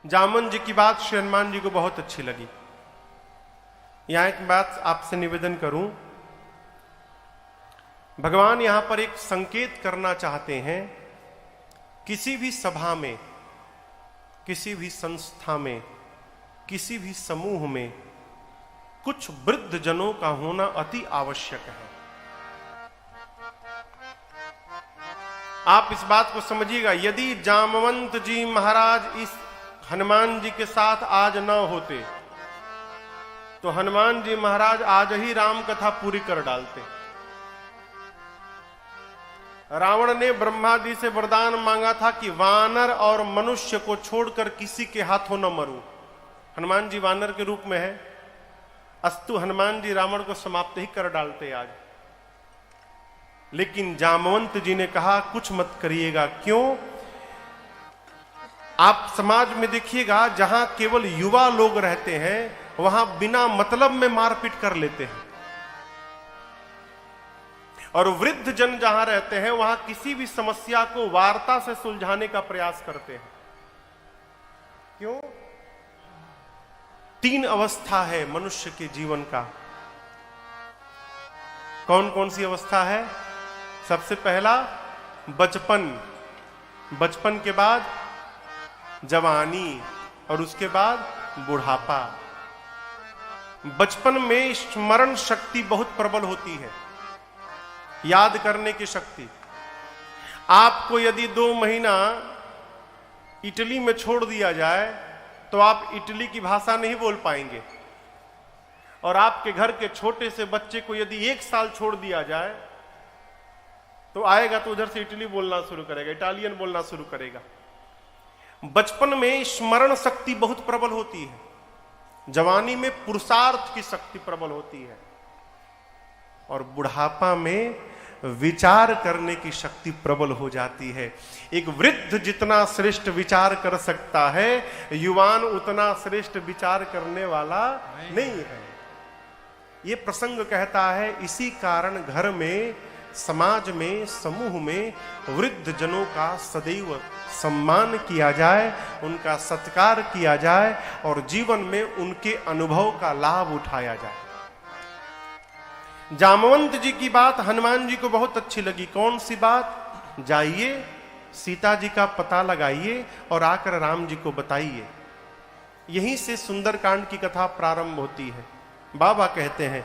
जामवन जी की बात श्री हनुमान जी को बहुत अच्छी लगी। यहां एक बात आपसे निवेदन करूं, भगवान यहां पर एक संकेत करना चाहते हैं। किसी भी सभा में, किसी भी संस्था में, किसी भी समूह में कुछ वृद्ध जनों का होना अति आवश्यक है। आप इस बात को समझिएगा, यदि जामवंत जी महाराज इस हनुमान जी के साथ आज न होते तो हनुमान जी महाराज आज ही राम कथा पूरी कर डालते। रावण ने ब्रह्मा जी से वरदान मांगा था कि वानर और मनुष्य को छोड़कर किसी के हाथों न मरूं। हनुमान जी वानर के रूप में है, अस्तु हनुमान जी रावण को समाप्त ही कर डालते आज। लेकिन जामवंत जी ने कहा कुछ मत करिएगा। क्यों? आप समाज में देखिएगा, जहां केवल युवा लोग रहते हैं वहां बिना मतलब में मारपीट कर लेते हैं, और वृद्ध जन जहां रहते हैं वहां किसी भी समस्या को वार्ता से सुलझाने का प्रयास करते हैं। क्यों? 3 अवस्था है मनुष्य के जीवन का। कौन कौन सी अवस्था है? सबसे पहला बचपन, बचपन के बाद जवानी, और उसके बाद बुढ़ापा। बचपन में स्मरण शक्ति बहुत प्रबल होती है, याद करने की शक्ति। आपको यदि 2 महीना इटली में छोड़ दिया जाए तो आप इटली की भाषा नहीं बोल पाएंगे, और आपके घर के छोटे से बच्चे को यदि 1 साल छोड़ दिया जाए तो आएगा तो उधर से इटली बोलना शुरू करेगा, इटालियन बोलना शुरू करेगा। बचपन में स्मरण शक्ति बहुत प्रबल होती है, जवानी में पुरुषार्थ की शक्ति प्रबल होती है, और बुढ़ापा में विचार करने की शक्ति प्रबल हो जाती है। एक वृद्ध जितना श्रेष्ठ विचार कर सकता है, युवान उतना श्रेष्ठ विचार करने वाला नहीं है। ये प्रसंग कहता है, इसी कारण घर में, समाज में, समूह में वृद्ध जनों का सदैव सम्मान किया जाए, उनका सत्कार किया जाए, और जीवन में उनके अनुभव का लाभ उठाया जाए। जामवंत जी की बात हनुमान जी को बहुत अच्छी लगी। कौन सी बात? जाइए सीता जी का पता लगाइए और आकर राम जी को बताइए। यहीं से सुंदरकांड की कथा प्रारंभ होती है। बाबा कहते हैं,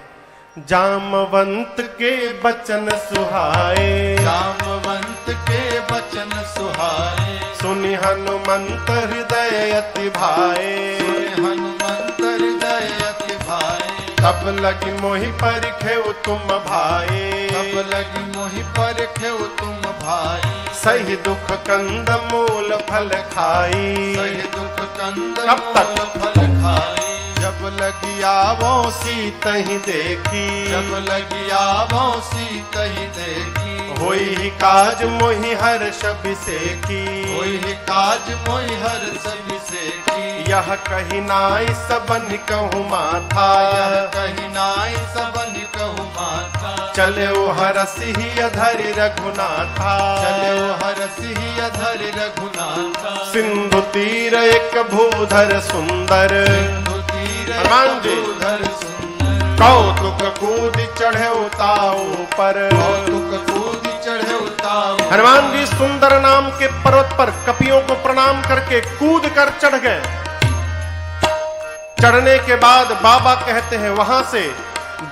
जामवंत के बचन सुहाए, जामवंत के बचन सुहाए, सुनि हनुमंत हृदय अति भाए, सुनि हनुमंत हृदय अति भाए। तब लगी मोहि परिखेउ तुम भाए, तब लगी मोहि परिखेउ तुम भाई। सही दुख कंद मूल फल खाई, सही दुख कंद कब तक? मूल फल खाई। जब लगी आवो सीतहि देखी, जब लगी आवो सीतहि देखी। होई काज मोहि हर्ष बिसेकी, होई काज मोहि हर्ष बिसेकी। यह कही नाई सबन कहूँ माथा, यह कही नाई सबन कहूँ माथा। चले ओ हरसिहि अधरि रघुनाथा, चले ओ हरसिहि अधरि रघुनाथा। सिंधु तीर एक भूधर सुंदर, हनुमान जी कौतुक कूद चढ़े उताऊ पर, कौतुक कूद चढ़े उताऊ। हनुमान जी सुंदर नाम के पर्वत पर कपियों को प्रणाम करके कूद कर चढ़ गए। चढ़ने के बाद बाबा कहते हैं, वहां से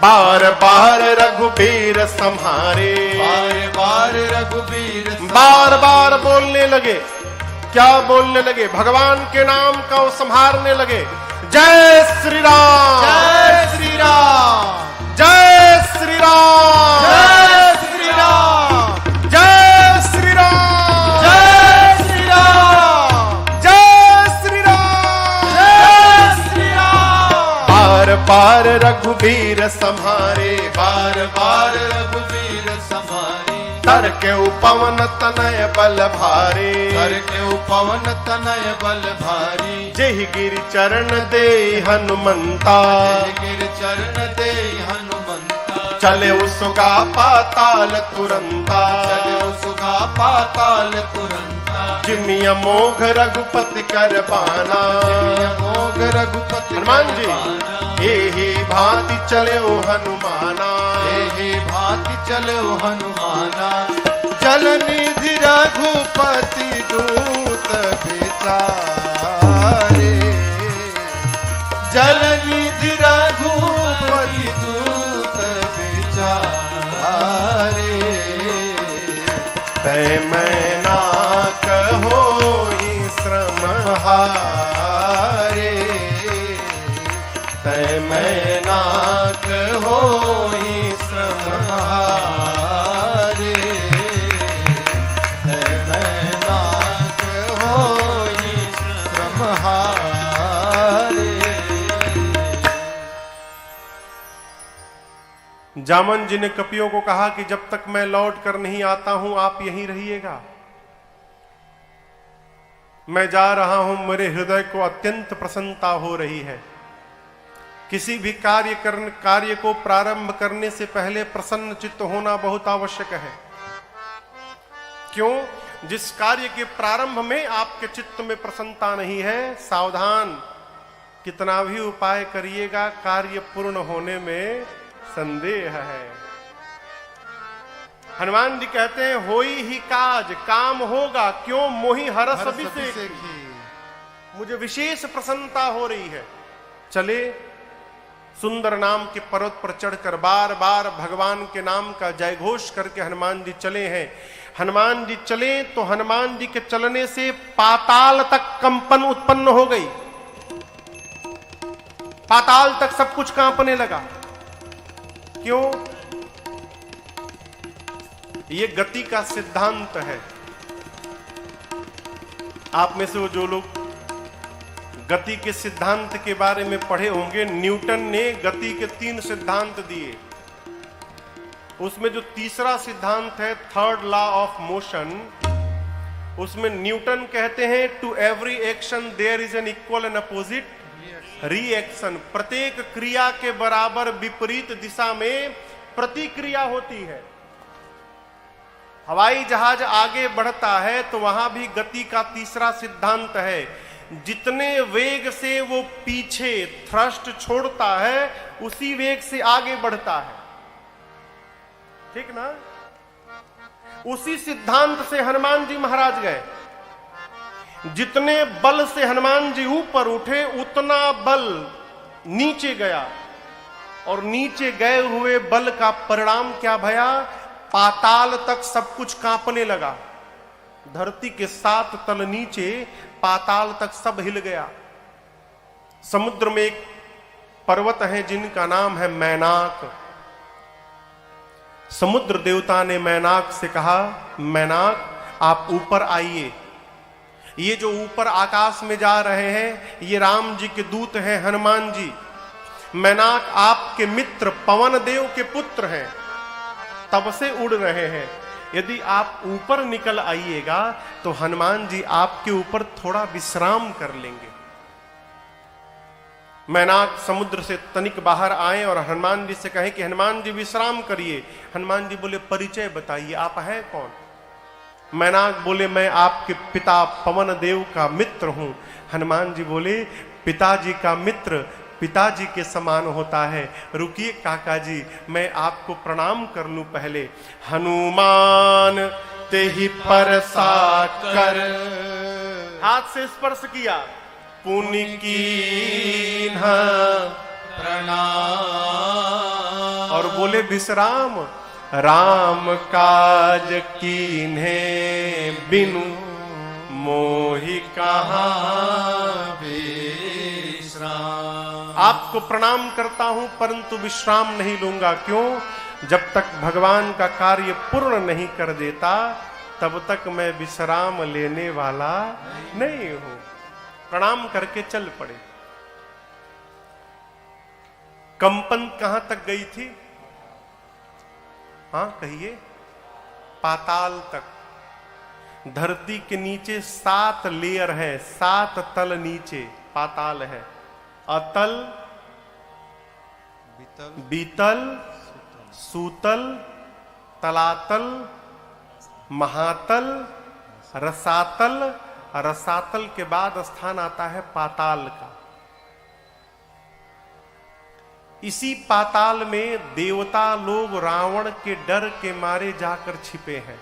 बार बार रघुबीर संहारे, बार बार रघुबीर बार बार बोलने लगे। क्या बोलने लगे? भगवान के नाम को संहारने लगे। जय श्री राम, जय श्री राम, जय श्री राम, जय श्री राम, जय श्री राम, जय श्री राम, जय श्री राम, जय श्री राम। बार बार रघुबीर संहारे, बार बार रघुबीर संहारे। तर के उपवन तनय बल भारे, कर के उपवन तनय बल भारी। जेहि गिर चरण दे हनुमंता, गिर चरण दे हनुमंता। चले उसगा पाताल तुरंता, चले उसगा पाताल तुरंता। जिमि अमोघ रघुपति कर बाना। मोघ रघुपति हनुमान जी करबाना। एहि भांति चले हनुमाना। एहि भांति चले हनुमाना। जल निधि रघुपति दूत बिचारे। जल निधि रघुपति दूत बिचारे। तै मैना कहोहि श्रम हारे। तै मैना कहोहि श्रम हारे। नाथ होई श्रम हारे। जामन जी ने कपियों को कहा कि जब तक मैं लौट कर नहीं आता हूं आप यहीं रहिएगा। मैं जा रहा हूं, मेरे हृदय को अत्यंत प्रसन्नता हो रही है। किसी भी कार्य को प्रारंभ करने से पहले प्रसन्न चित्त होना बहुत आवश्यक है। क्यों? जिस कार्य के प्रारंभ में आपके चित्त में प्रसन्नता नहीं है, सावधान, कितना भी उपाय करिएगा कार्य पूर्ण होने में संदेह है। हनुमान जी कहते हैं होई ही काज, काम होगा। क्यों? मोहि हरस अभिषेकी। मुझे विशेष प्रसन्नता हो रही है। चले सुंदर नाम के पर्वत पर चढ़कर बार बार भगवान के नाम का जयघोष करके हनुमान जी चले हैं। हनुमान जी चले तो हनुमान जी के चलने से पाताल तक कंपन उत्पन्न हो गई। पाताल तक सब कुछ कांपने लगा। क्यों? ये गति का सिद्धांत है। आप में से वो जो लोग गति के सिद्धांत के बारे में पढ़े होंगे, न्यूटन ने गति के 3 सिद्धांत दिए। उसमें जो तीसरा सिद्धांत है थर्ड लॉ ऑफ मोशन, उसमें न्यूटन कहते हैं to every action there is an equal and opposite reaction. प्रत्येक क्रिया के बराबर विपरीत दिशा में प्रतिक्रिया होती है। हवाई जहाज आगे बढ़ता है तो वहां भी गति का तीसरा सिद्धांत है। जितने वेग से वो पीछे थ्रस्ट छोड़ता है उसी वेग से आगे बढ़ता है। ठीक ना? उसी सिद्धांत से हनुमान जी महाराज गए। जितने बल से हनुमान जी ऊपर उठे उतना बल नीचे गया, और नीचे गए हुए बल का परिणाम क्या भया? पाताल तक सब कुछ कांपने लगा। धरती के 7 तल नीचे पाताल तक सब हिल गया। समुद्र में एक पर्वत है जिनका नाम है मैनाक। समुद्र देवता ने मैनाक से कहा, मैनाक आप ऊपर आइए। ये जो ऊपर आकाश में जा रहे हैं ये राम जी के दूत हैं, हनुमान जी। मैनाक आपके मित्र पवन देव के पुत्र हैं, तब से उड़ रहे हैं। यदि आप ऊपर निकल आइएगा तो हनुमान जी आपके ऊपर थोड़ा विश्राम कर लेंगे। मैनाक समुद्र से तनिक बाहर आए और हनुमान जी से कहे कि हनुमान जी विश्राम करिए। हनुमान जी बोले परिचय बताइए, आप हैं कौन? मैनाक बोले मैं आपके पिता पवन देव का मित्र हूं। हनुमान जी बोले पिताजी का मित्र पिताजी के समान होता है। रुकिए काका जी, मैं आपको प्रणाम कर लूं पहले। हनुमान तेहि परसा कर, हाथ से स्पर्श किया, पुनि कीन्हा प्रणाम, और बोले विश्राम। राम काज कीन्हे बिनु मोहि कहाँ विश्राम। आपको प्रणाम करता हूं परंतु विश्राम नहीं लूंगा। क्यों? जब तक भगवान का कार्य पूर्ण नहीं कर देता तब तक मैं विश्राम लेने वाला नहीं हूं। प्रणाम करके चल पड़े। कंपन कहां तक गई थी? हाँ कहिए, पाताल तक। धरती के नीचे 7 लेयर है, 7 तल नीचे पाताल है। अतल, बीतल, सूतल, तलातल, महातल रसातल, रसातल के बाद स्थान आता है पाताल का। इसी पाताल में देवता लोग रावण के डर के मारे जाकर छिपे हैं।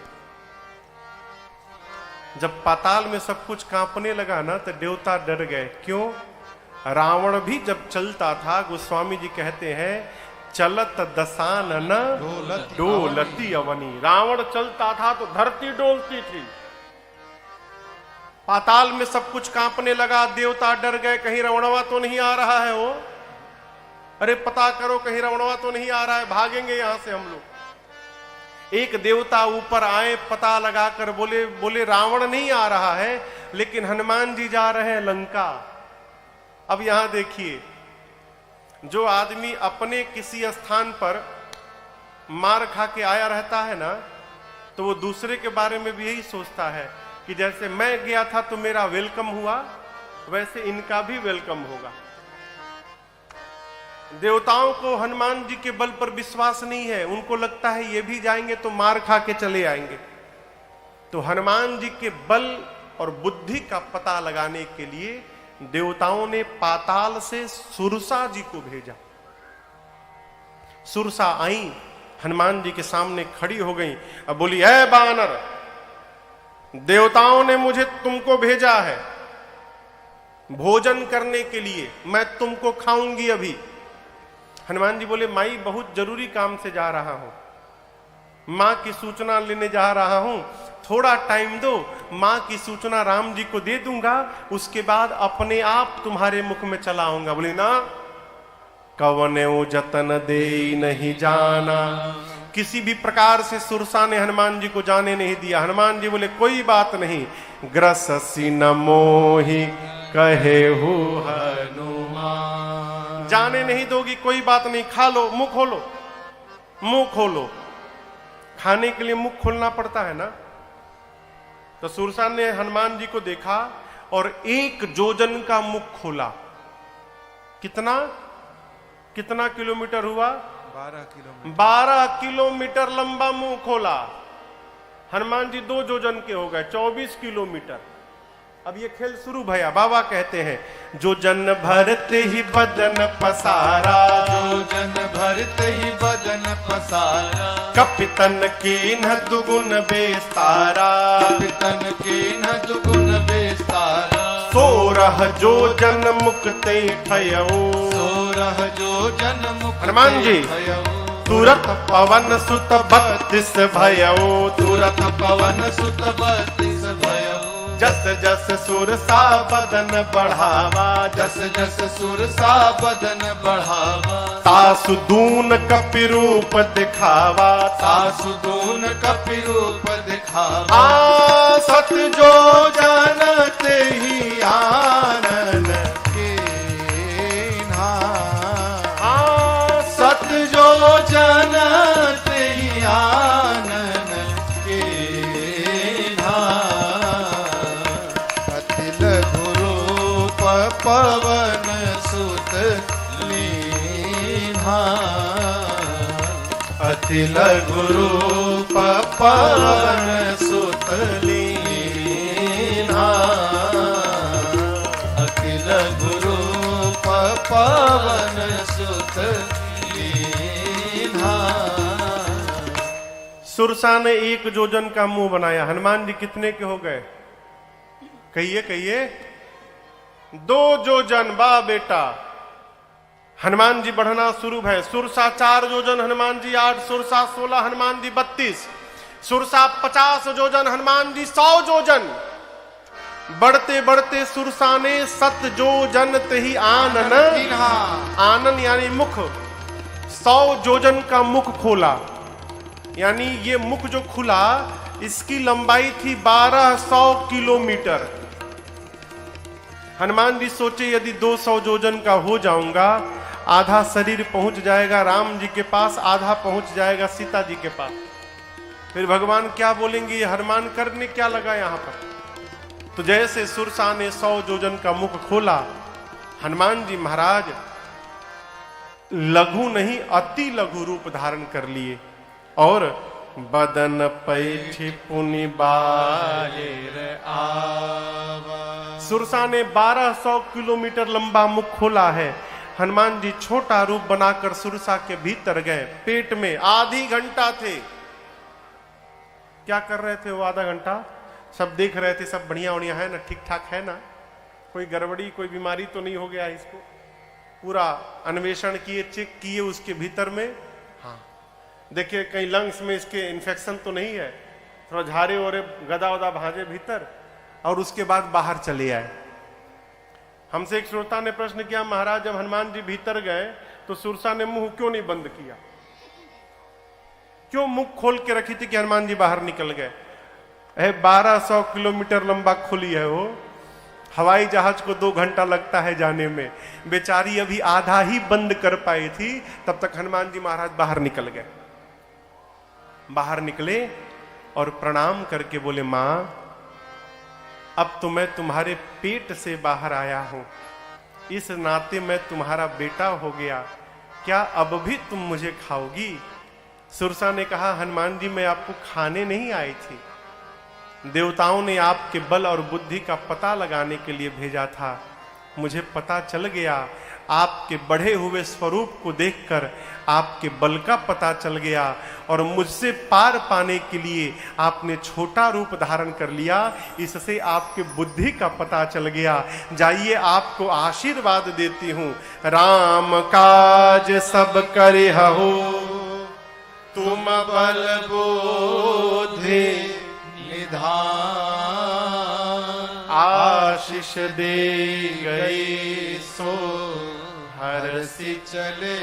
जब पाताल में सब कुछ कांपने लगा ना तो देवता डर गए। क्यों? रावण भी जब चलता था, गोस्वामी जी कहते हैं, चलत दसानन डोलती अवनी। रावण चलता था तो धरती डोलती थी। पाताल में सब कुछ कांपने लगा, देवता डर गए, कहीं रावणवा तो नहीं आ रहा है वो, अरे पता करो कहीं रावणवा तो नहीं आ रहा है, भागेंगे यहां से हम लोग। एक देवता ऊपर आए, पता लगाकर बोले रावण नहीं आ रहा है, लेकिन हनुमान जी जा रहे हैं लंका। अब यहां देखिए, जो आदमी अपने किसी स्थान पर मार खा के आया रहता है ना, तो वो दूसरे के बारे में भी यही सोचता है कि जैसे मैं गया था तो मेरा वेलकम हुआ, वैसे इनका भी वेलकम होगा। देवताओं को हनुमान जी के बल पर विश्वास नहीं है, उनको लगता है ये भी जाएंगे तो मार खा के चले आएंगे। तो हनुमान जी के बल और बुद्धि का पता लगाने के लिए देवताओं ने पाताल से सुरसा जी को भेजा। सुरसा आई, हनुमान जी के सामने खड़ी हो गई। अब बोली, ऐ बानर, देवताओं ने मुझे तुमको भेजा है भोजन करने के लिए, मैं तुमको खाऊंगी अभी। हनुमान जी बोले, माई बहुत जरूरी काम से जा रहा हूं, मां की सूचना लेने जा रहा हूं, थोड़ा टाइम दो, मां की सूचना राम जी को दे दूंगा, उसके बाद अपने आप तुम्हारे मुख में चला आऊंगा। बोले ना, कवने जतन दे नहीं जाना। किसी भी प्रकार से सुरसा ने हनुमान जी को जाने नहीं दिया। हनुमान जी बोले, कोई बात नहीं, ग्रससी न मोहि कहे हो हनुमान। जाने नहीं दोगी, कोई बात नहीं, खा लो, मुंह खोलो, मुंह खोलो। खाने के लिए मुंह खोलना पड़ता है ना। तो सुरसा ने हनुमान जी को देखा और 1 जोजन का मुख खोला। कितना कितना किलोमीटर हुआ? 12 किलोमीटर। 12 किलोमीटर लंबा मुंह खोला। हनुमान जी 2 जोजन के हो गए, 24 किलोमीटर। अब ये खेल शुरू भया। बाबा कहते हैं, जो जन भरते ही बदन पसारा, जो जन भरते ही बदन पसारा, कपितन की न दुगुन बेस्तारा, कपितन की न दुगुन बेस्तारा, 16 जो जन मुक्ते ठयऊ, 16 जो जन मुक्ते हनुमान जी, ठयऊ, तुरत पवन सुत 32 भयऊ, तुरत पवन सुत 32 भयऊ, जस जस सुरसा बदन बढ़ावा, जस जस सुरसा बदन बढ़ावा, तासु दून कपि रूप दिखावा, सासु दून कपि रूप दिखावा, आ सत जो जानते ही आनन के ना, सत जो जानते ही आनन के ना, अतिल गुरु पवन सुत लीन्हा, अतिल गुरु पवन सुत लीन्हा, अतिल गुरु पवन सुत लीन्हा। सुरसा ने 1 जोजन का मुंह बनाया। हनुमान जी कितने के हो गए? कहिए कहिए, 2 जोजन। बा बेटा, हनुमान जी बढ़ना शुरू है। सुरसा 4 जोजन, हनुमान जी 8, सुरसा 16, हनुमान जी 32, सुरसा 50 जोजन, हनुमान जी 100 जोजन। बढ़ते बढ़ते सुरसा ने 7 जोजन तही आनन, आनन यानी मुख, 100 जोजन का मुख खोला। यानी ये मुख जो खुला, इसकी लंबाई थी 1200 किलोमीटर। हनुमान जी सोचे, यदि 200 जोजन का हो जाऊंगा, आधा शरीर पहुंच जाएगा राम जी के पास, आधा पहुंच जाएगा सीता जी के पास। फिर भगवान क्या बोलेंगे, ये हनुमान करने क्या लगा यहां पर। तो जैसे सुरसा ने 100 जोजन का मुख खोला, हनुमान जी महाराज लघु नहीं अति लघु रूप धारण कर लिए और बदन पैठी पुनि बाहिर आवा। सुरसा ने 1200 किलोमीटर लंबा मुख खोला है। हनुमान जी छोटा रूप बनाकर सुरसा के भीतर गए। पेट में आधी घंटा थे। क्या कर रहे थे वो आधा घंटा? सब देख रहे थे, सब बढ़िया बढ़िया है ना, ठीक ठाक है ना, कोई गड़बड़ी कोई बीमारी तो नहीं हो गया इसको। पूरा अन्वेषण किए, चेक किए उसके भीतर में। हाँ, देखिए कहीं लंग्स में इसके इन्फेक्शन तो नहीं है, थोड़ा झारे ओरे गदा वदा भाजे भीतर, और उसके बाद बाहर चले आए। हमसे एक श्रोता ने प्रश्न किया, महाराज जब हनुमान जी भीतर गए तो सुरसा ने मुंह क्यों नहीं बंद किया, क्यों मुख खोल के रखी थी कि हनुमान जी बाहर निकल गए? 1200 किलोमीटर लंबा खुली है वो। हवाई जहाज को 2 घंटा लगता है जाने में, बेचारी अभी आधा ही बंद कर पाई थी, तब तक हनुमान जी महाराज बाहर निकल गए। बाहर निकले और प्रणाम करके बोले, मां अब तो मैं तुम्हारे पेट से बाहर आया हूं, इस नाते मैं तुम्हारा बेटा हो गया, क्या अब भी तुम मुझे खाओगी? सुरसा ने कहा, हनुमान जी मैं आपको खाने नहीं आई थी, देवताओं ने आपके बल और बुद्धि का पता लगाने के लिए भेजा था। मुझे पता चल गया, आपके बढ़े हुए स्वरूप को देखकर आपके बल का पता चल गया, और मुझसे पार पाने के लिए आपने छोटा रूप धारण कर लिया, इससे आपके बुद्धि का पता चल गया। जाइए आपको आशीर्वाद देती हूं। राम काज सब करे हो, तुम बल बुद्धि निधान, आशीष दे गई सो हरसि चले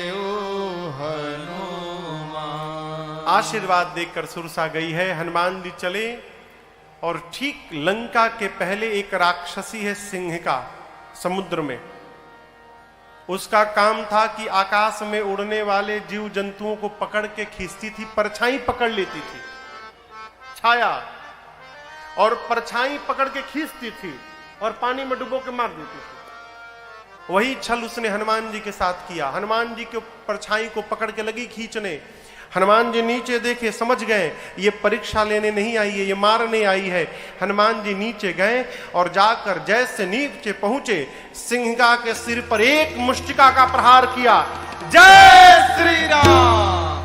हनुमान। आशीर्वाद देकर सुरसा गई है। हनुमान जी चले, और ठीक लंका के पहले एक राक्षसी है सिंहिका समुद्र में। उसका काम था कि आकाश में उड़ने वाले जीव जंतुओं को पकड़ के खींचती थी, परछाई पकड़ लेती थी, छाया और परछाई पकड़ के खींचती थी और पानी में डुबो के मार देती थी। वही छल उसने हनुमान जी के साथ किया। हनुमान जी के परछाई को पकड़ के लगी खींचने। हनुमान जी नीचे देखे, समझ गए ये परीक्षा लेने नहीं आई है, ये मारने आई है। हनुमान जी नीचे गए और जाकर जैसे नीचे पहुंचे, सिंहिका के सिर पर एक मुष्टिका का प्रहार किया। जय श्री राम!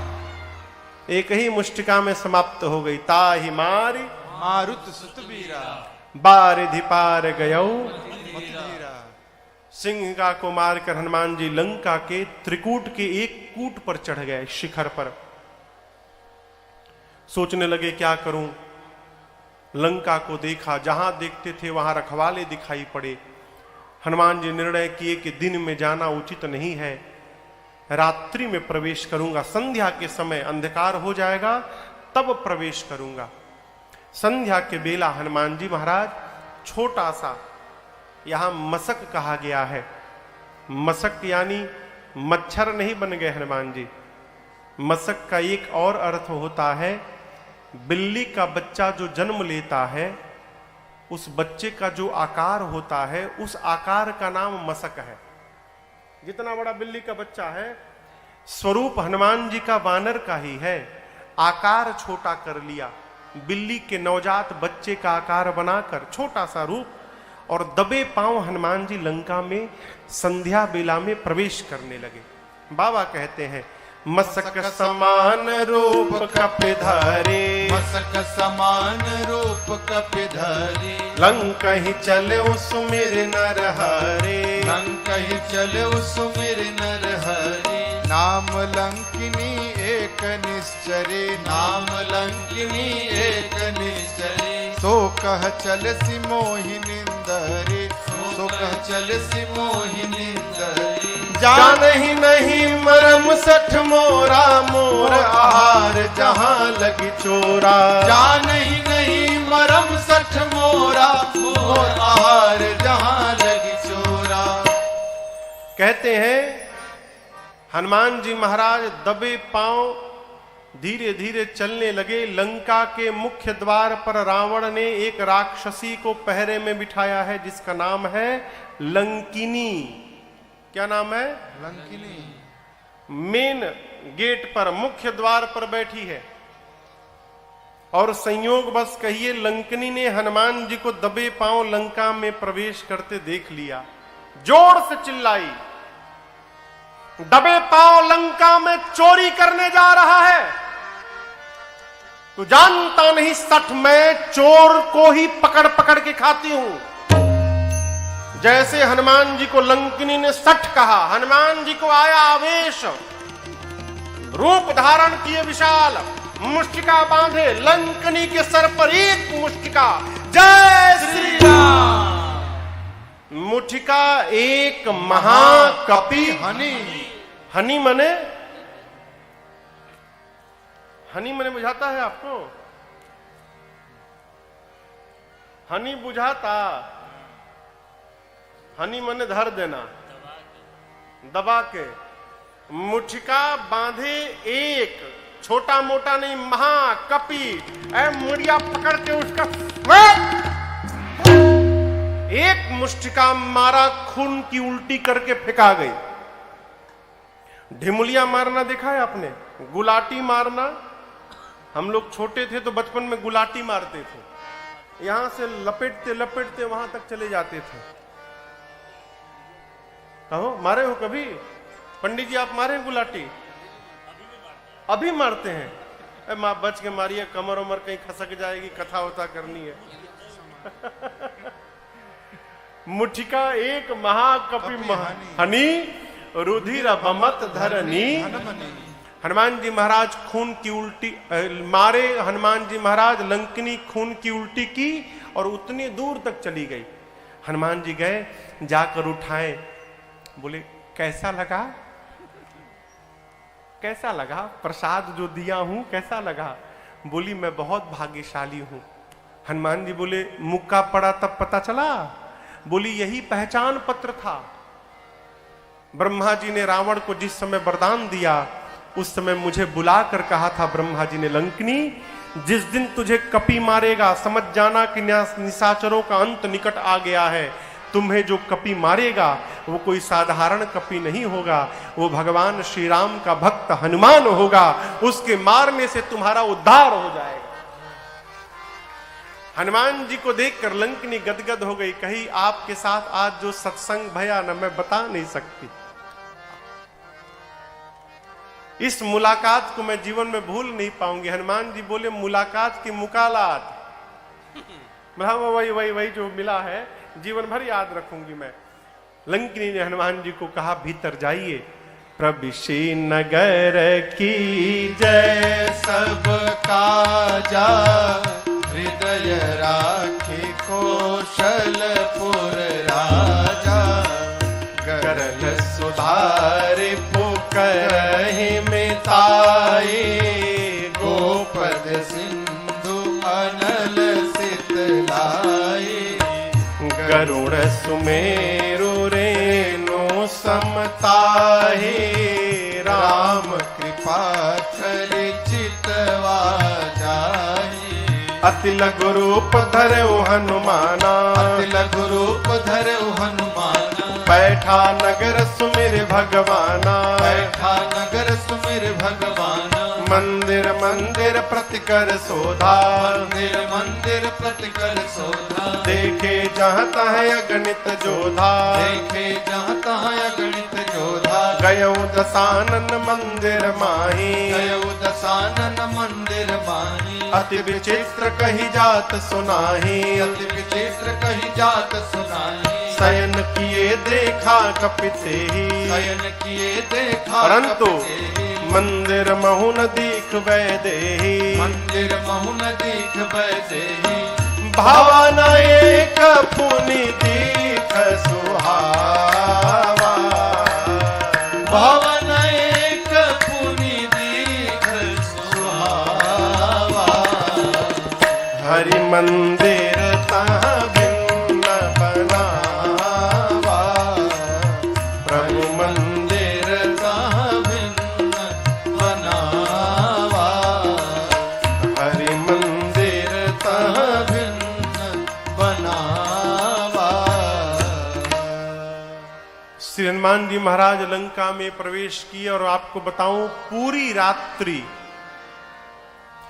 एक ही मुष्टिका में समाप्त हो गई। ताहि मारी मारुत सुत बीरा, बारिधि पार गयौ। मतीरा। सिंहिका को मारकर हनुमान जी लंका के त्रिकूट के एक कूट पर चढ़ गए, शिखर पर। सोचने लगे क्या करूं। लंका को देखा, जहां देखते थे वहां रखवाले दिखाई पड़े। हनुमान जी निर्णय किए कि दिन में जाना उचित नहीं है, रात्रि में प्रवेश करूंगा, संध्या के समय अंधकार हो जाएगा तब प्रवेश करूंगा। संध्या के बेला हनुमान जी महाराज छोटा सा, यहां मसक कहा गया है, मसक यानी मच्छर नहीं बन गए हनुमान जी। मसक का एक और अर्थ होता है, बिल्ली का बच्चा जो जन्म लेता है उस बच्चे का जो आकार होता है उस आकार का नाम मसक है। जितना बड़ा बिल्ली का बच्चा है, स्वरूप हनुमान जी का वानर का ही है, आकार छोटा कर लिया, बिल्ली के नवजात बच्चे का आकार बनाकर छोटा सा रूप, और दबे पांव हनुमान जी लंका में संध्या बेला में प्रवेश करने लगे। बाबा कहते हैं, मसक समान रूप कपिधारे, मसक समान रूप कपिधारी, लंका ही चले सुमिर नरहरे, लंका ही चले सुमिर नरहरि। नाम लंकिनी एक निश्चरे, नाम लंकिनी एक निश्चरे। सो कह चल सी मोहि निंदरे, सो कह चल सी मोहि निंदरे। जान ही नहीं मरम सठ मोरा, मोर आहार जहां लगी चोरा। जान ही नहीं मरम सठ मोरा, मोर आहार जहां लगी चोरा। कहते हैं हनुमान जी महाराज दबे पांव धीरे धीरे चलने लगे। लंका के मुख्य द्वार पर रावण ने एक राक्षसी को पहरे में बिठाया है जिसका नाम है लंकिनी। क्या नाम है? लंकिनी। मेन गेट पर, मुख्य द्वार पर बैठी है। और संयोग बस कहिए लंकनी ने हनुमान जी को दबे पांव लंका में प्रवेश करते देख लिया, जोर से चिल्लाई, दबे पांव लंका में चोरी करने जा रहा है, तू जानता नहीं सठ मैं चोर को ही पकड़ पकड़ के खाती हूं। जैसे हनुमान जी को लंकिनी ने सठ कहा, हनुमान जी को आया आवेश, रूप धारण किए विशाल, मुष्टिका बांधे, लंकनी के सर पर एक मुष्टिका, जय श्री राम। मुठिका एक महाकपि हनि, हनि मने, हनी मने बुझाता है आपको? हनी बुझाता? हनी मने धर देना, दबा के। मुठिका बांधे एक, छोटा मोटा नहीं, महाकपि, मुड़िया पकड़ के उसका एक मुष्टिका मारा, खून की उल्टी करके फेंका गई। ढिमुलिया मारना देखा है आपने? गुलाटी मारना। हम लोग छोटे थे तो बचपन में गुलाटी मारते थे, यहां से लपेटते लपेटते वहां तक चले जाते थे। कहो मारे हो कभी? पंडित जी आप मारे हैं गुलाटी? अभी मारते हैं? मां बच के मारिए, कमर उमर कहीं खसक जाएगी, कथा वथा करनी है। मुठिका एक महाकपि हनी, रुधिर बमत धरनी। हनुमान जी महाराज खून की उल्टी मारे, हनुमान जी महाराज लंकिनी खून की उल्टी की और उतनी दूर तक चली गई। हनुमान जी गए, जाकर उठाए, बोले कैसा लगा? कैसा लगा प्रसाद जो दिया हूं, कैसा लगा? बोली मैं बहुत भाग्यशाली हूं। हनुमान जी बोले मुक्का पड़ा तब पता चला? बोली यही पहचान पत्र था। ब्रह्मा जी ने रावण को जिस समय वरदान दिया उस समय मुझे बुलाकर कहा था ब्रह्मा जी ने, लंकिनी जिस दिन तुझे कपि मारेगा समझ जाना कि निशाचरों का अंत निकट आ गया है। तुम्हें जो कपि मारेगा वो कोई साधारण कपि नहीं होगा, वो भगवान श्री राम का भक्त हनुमान होगा, उसके मारने से तुम्हारा उद्धार हो जाएगा। हनुमान जी को देखकर लंकिनी गदगद हो गई, कही आपके साथ आज जो सत्संग भया न मैं बता नहीं सकती। इस मुलाकात को मैं जीवन में भूल नहीं पाऊंगी। हनुमान जी बोले मुलाकात की मुकालात, वही जो मिला है जीवन भर याद रखूंगी मैं। लंकिनी ने हनुमान जी को कहा भीतर जाइए। प्रविशि नगर की जय सब काजा, हृदय राखी कौशलपुर राजा। गरल सुधार पुकरहि मिताई, गोपद सिंधु अनल सितलाई। गरुड़ सुमेरु रेणु समताहि, राम कृपा चितवा जाहि। अति लघु रूप धरऊ हनुमाना, अति लघु रूप धरऊ हनुमाना। बैठा नगर सुमिर भगवाना, बैठा नगर सुमिर भगवाना। मंदिर मंदिर प्रतिकर शोधा, मंदिर मंदिर प्रतिकर शोधा। देखे जहाँ तहाँ अगणित जोधा, देखे जहाँ तहाँ अगणित जोधा। गयऊ दशानन मंदिर माही, गयऊ दशानन मंदिर माही। अति विचित्र कही जात सुनाही, अति विचित्र कही जात सुनाही। शयन किए देखा कपिते ही, शयन किए देखा परंतु कपिते ही। मंदिर महु न दीख वैदेही, मंदिर महु न दीख वैदेही। भावना एक पुनि दीख सुहावा, भावना एक पुनि दीख सुहावा। हरि मंदिर तहाँ भिन्न बनावा, प्रभु मंदिर तहाँ भिन्न बनावा। हरि मंदिर तहाँ भिन्न बनावा। श्री हनुमान जी महाराज लंका में प्रवेश किए और आपको बताऊं पूरी रात्रि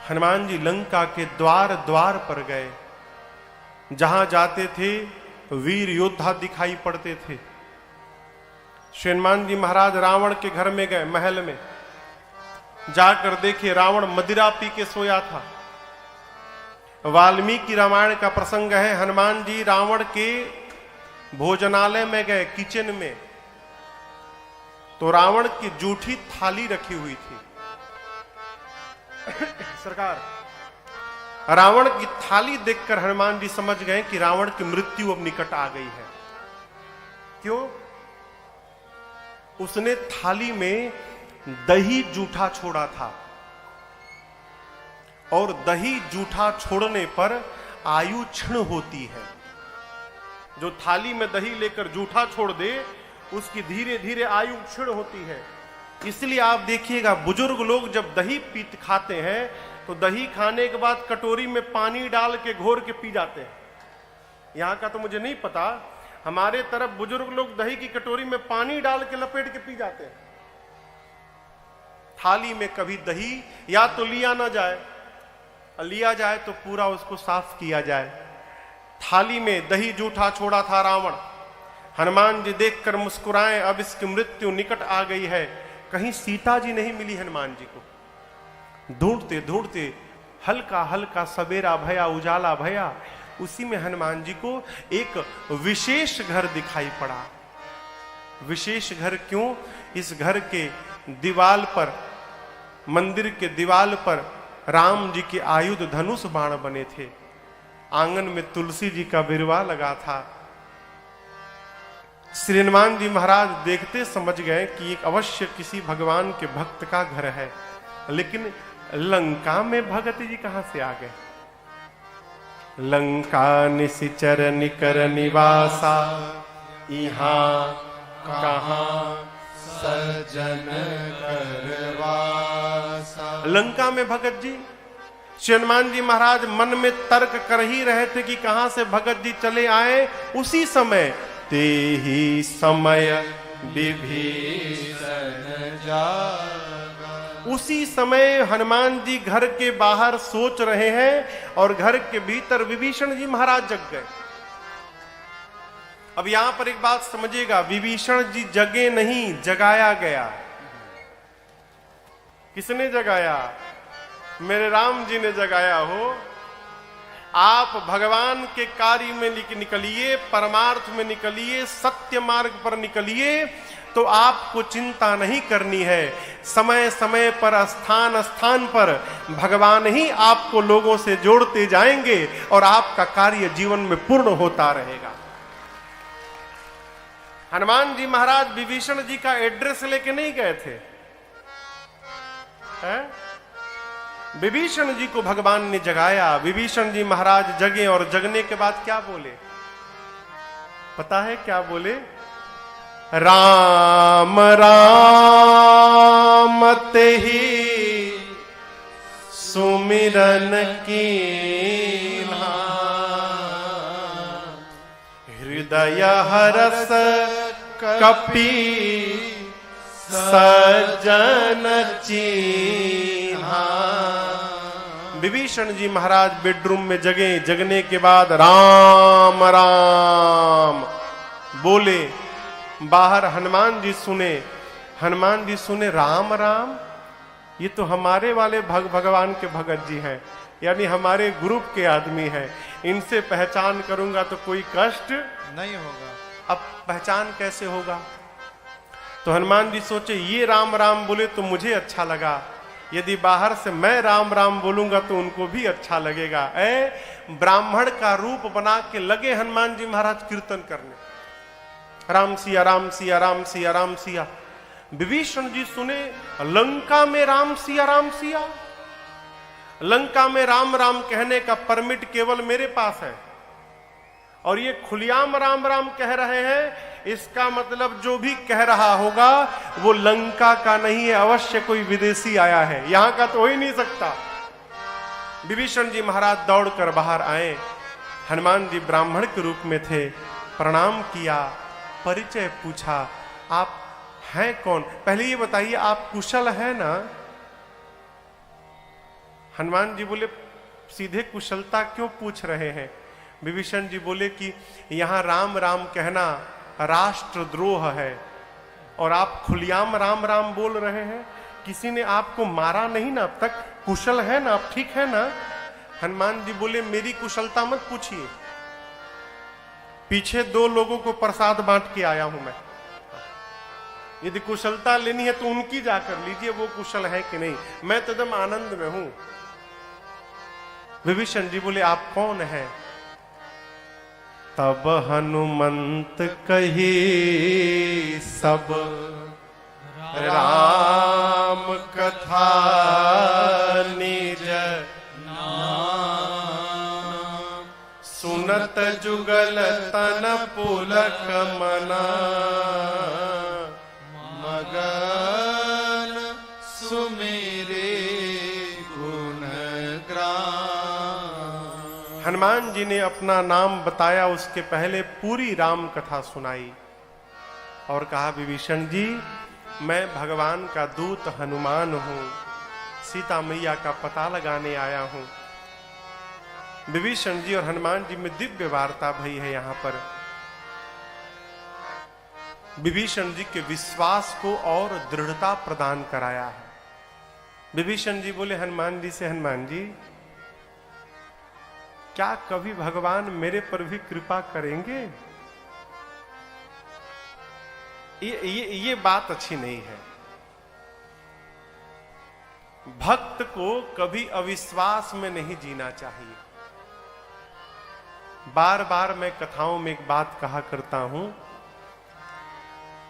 हनुमान जी लंका के द्वार द्वार पर गए। जहां जाते थे वीर योद्धा दिखाई पड़ते थे। श्री हनुमान जी महाराज रावण के घर में गए, महल में जाकर देखे रावण मदिरा पी के सोया था। वाल्मीकि रामायण का प्रसंग है, हनुमान जी रावण के भोजनालय में गए, किचन में, तो रावण की जूठी थाली रखी हुई थी। सरकार, रावण की थाली देखकर हनुमान जी समझ गए कि रावण की मृत्यु अब निकट आ गई है। क्यों? उसने थाली में दही जूठा छोड़ा था, और दही जूठा छोड़ने पर आयु क्षीण होती है। जो थाली में दही लेकर जूठा छोड़ दे, उसकी धीरे धीरे आयु क्षीण होती है। इसलिए आप देखिएगा, बुजुर्ग लोग जब दही पीत खाते हैं तो दही खाने के बाद कटोरी में पानी डाल के घोर के पी जाते हैं। यहां का तो मुझे नहीं पता, हमारे तरफ बुजुर्ग लोग दही की कटोरी में पानी डाल के लपेट के पी जाते हैं। थाली में कभी दही या तो लिया ना जाए, लिया जाए तो पूरा उसको साफ किया जाए। थाली में दही जूठा छोड़ा था रावण। हनुमान जी देखकर मुस्कुराए, अब इसकी मृत्यु निकट आ गई है। कहीं सीता जी नहीं मिली हनुमान जी को। ढूंढते ढूंढते हल्का हल्का सवेरा भया, उजाला भया, उसी में हनुमान जी को एक विशेष घर दिखाई पड़ा। विशेष घर क्यों? इस घर के दीवाल पर, मंदिर के दीवाल पर राम जी के आयुध धनुष बाण बने थे। आंगन में तुलसी जी का बिरवा लगा था। श्री हनुमान जी महाराज देखते समझ गए कि एक अवश्य किसी भगवान के भक्त का घर है। लेकिन लंका में भगत जी कहां से आ गए? लंका निशिचर निकर निवासा, यहाँ कहां सज्जन करवासा। लंका में भगत जी। श्री हनुमान जी महाराज मन में तर्क कर ही रहे थे कि कहां से भगत जी चले आए। उसी समय ते ही समय विभीषण जागा। उसी समय हनुमान जी घर के बाहर सोच रहे हैं और घर के भीतर विभीषण जी महाराज जग गए। अब यहां पर एक बात समझिएगा, विभीषण जी जगे नहीं, जगाया गया। किसने जगाया? मेरे राम जी ने जगाया हो। आप भगवान के कार्य में निकलिए, परमार्थ में निकलिए, सत्य मार्ग पर निकलिए, तो आपको चिंता नहीं करनी है। समय समय पर, स्थान स्थान पर भगवान ही आपको लोगों से जोड़ते जाएंगे और आपका कार्य जीवन में पूर्ण होता रहेगा। हनुमान जी महाराज विभीषण जी का एड्रेस लेके नहीं गए थे, हैं? विभीषण जी को भगवान ने जगाया। विभीषण जी महाराज जगे और जगने के बाद क्या बोले? पता है क्या बोले? राम राम तेहि सुमिरन कीन्हा, हृदय हरस कपि सज्जन चीन्हा। विभीषण जी महाराज बेडरूम में जगे। जगने के बाद राम राम बोले। बाहर हनुमान जी सुने। हनुमान जी सुने राम राम, ये तो हमारे वाले भगवान के भगत जी हैं, यानी हमारे ग्रुप के आदमी हैं। इनसे पहचान करूंगा तो कोई कष्ट नहीं होगा। अब पहचान कैसे होगा? तो हनुमान जी सोचे ये राम राम बोले तो मुझे अच्छा लगा, यदि बाहर से मैं राम राम बोलूंगा तो उनको भी अच्छा लगेगा। ब्राह्मण का रूप बना के लगे हनुमान जी महाराज कीर्तन करने, राम सिया राम सिया राम सिया राम सिया। विभीषण जी सुने लंका में राम सिया राम सिया। लंका में राम राम कहने का परमिट केवल मेरे पास है, और ये खुलियाम राम राम कह रहे हैं। इसका मतलब जो भी कह रहा होगा वो लंका का नहीं है, अवश्य कोई विदेशी आया है, यहां का तो हो ही नहीं सकता। विभीषण जी महाराज दौड़कर बाहर आए। हनुमान जी ब्राह्मण के रूप में थे। प्रणाम किया, परिचय पूछा, आप हैं कौन? पहले ये बताइए आप कुशल है ना? हनुमान जी बोले सीधे कुशलता क्यों पूछ रहे हैं? विभीषण जी बोले कि यहां राम राम कहना राष्ट्रद्रोह है और आप खुलेआम राम राम बोल रहे हैं। किसी ने आपको मारा नहीं ना अब तक, कुशल है ना, अब ठीक है ना? हनुमान जी बोले मेरी कुशलता मत पूछिए, पीछे 2 लोगों को प्रसाद बांट के आया हूं मैं। यदि कुशलता लेनी है तो उनकी जाकर लीजिए, वो कुशल है कि नहीं, मैं तो एकदम आनंद में हूं। विभीषण जी बोले आप कौन हैं? तब हनुमंत कही सब राम कथा निज नाम, सुनत जुगल तन पुलक मना, मगन सुमेरे गुण ग्राम। हनुमान जी ने अपना नाम बताया, उसके पहले पूरी राम कथा सुनाई और कहा विभीषण जी मैं भगवान का दूत हनुमान हूं, सीता मैया का पता लगाने आया हूं। विभीषण जी और हनुमान जी में दिव्य वार्ता भई है। यहां पर विभीषण जी के विश्वास को और दृढ़ता प्रदान कराया है। विभीषण जी बोले हनुमान जी से, हनुमान जी क्या कभी भगवान मेरे पर भी कृपा करेंगे? ये बात अच्छी नहीं है। भक्त को कभी अविश्वास में नहीं जीना चाहिए। बार बार मैं कथाओं में एक बात कहा करता हूं।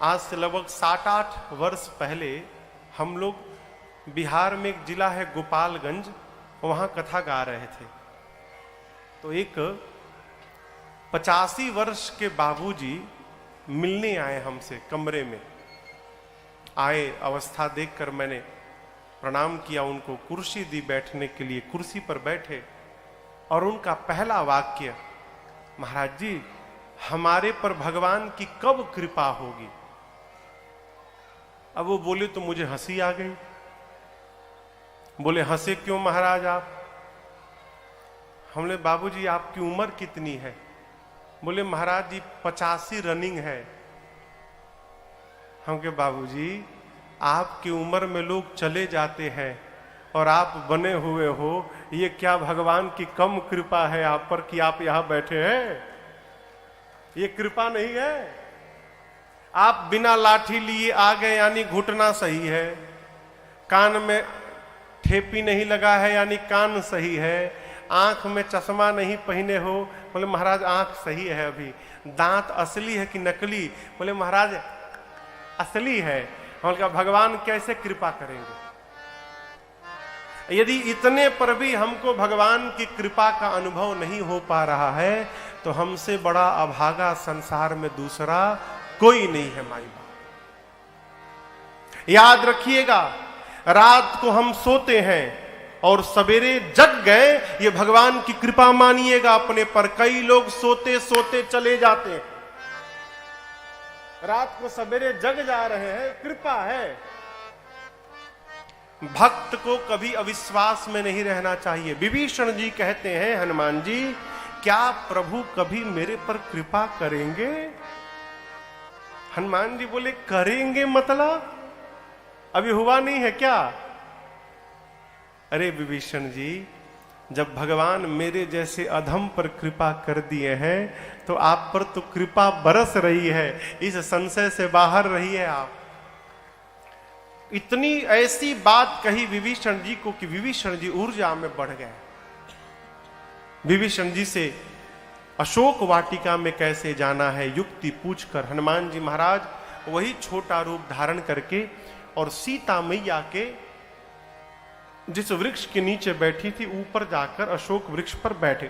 आज से लगभग 7-8 वर्ष पहले हम लोग बिहार में एक जिला है गोपालगंज, वहां कथा गा रहे थे। तो एक 85 वर्ष के बाबूजी मिलने आए हमसे, कमरे में आए। अवस्था देखकर मैंने प्रणाम किया, उनको कुर्सी दी बैठने के लिए, कुर्सी पर बैठे और उनका पहला वाक्य, महाराज जी हमारे पर भगवान की कब कृपा होगी? अब वो बोले तो मुझे हंसी आ गई। बोले हंसे क्यों महाराज आप? हमने बाबूजी आपकी उम्र कितनी है? बोले महाराज जी 85 रनिंग है। हम के बाबूजी आपकी उम्र में लोग चले जाते हैं और आप बने हुए हो, ये क्या भगवान की कम कृपा है आप पर कि आप यहां बैठे हैं? ये कृपा नहीं है। आप बिना लाठी लिए आ गए यानी घुटना सही है, कान में ठेपी नहीं लगा है यानी कान सही है, आंख में चश्मा नहीं पहने हो, बोले महाराज आंख सही है अभी, दांत असली है कि नकली? बोले महाराज असली है। हमने कहा भगवान कैसे कृपा करेंगे? यदि इतने पर भी हमको भगवान की कृपा का अनुभव नहीं हो पा रहा है तो हमसे बड़ा अभागा संसार में दूसरा कोई नहीं है माई बाप। याद रखिएगा, रात को हम सोते हैं और सवेरे जग गए, ये भगवान की कृपा मानिएगा अपने पर। कई लोग सोते सोते चले जाते हैं, रात को सवेरे जग जा रहे हैं, कृपा है। भक्त को कभी अविश्वास में नहीं रहना चाहिए। विभीषण जी कहते हैं हनुमान जी क्या प्रभु कभी मेरे पर कृपा करेंगे? हनुमान जी बोले करेंगे मतलब अभी हुआ नहीं है क्या? अरे विभीषण जी जब भगवान मेरे जैसे अधम पर कृपा कर दिए हैं तो आप पर तो कृपा बरस रही है, इस संशय से बाहर रहिए आप। इतनी ऐसी बात कही विभीषण जी को कि विभीषण जी ऊर्जा में बढ़ गए। विभीषण जी से अशोक वाटिका में कैसे जाना है युक्ति पूछकर हनुमान जी महाराज वही छोटा रूप धारण करके और सीता मैया के जिस वृक्ष के नीचे बैठी थी ऊपर जाकर अशोक वृक्ष पर बैठे।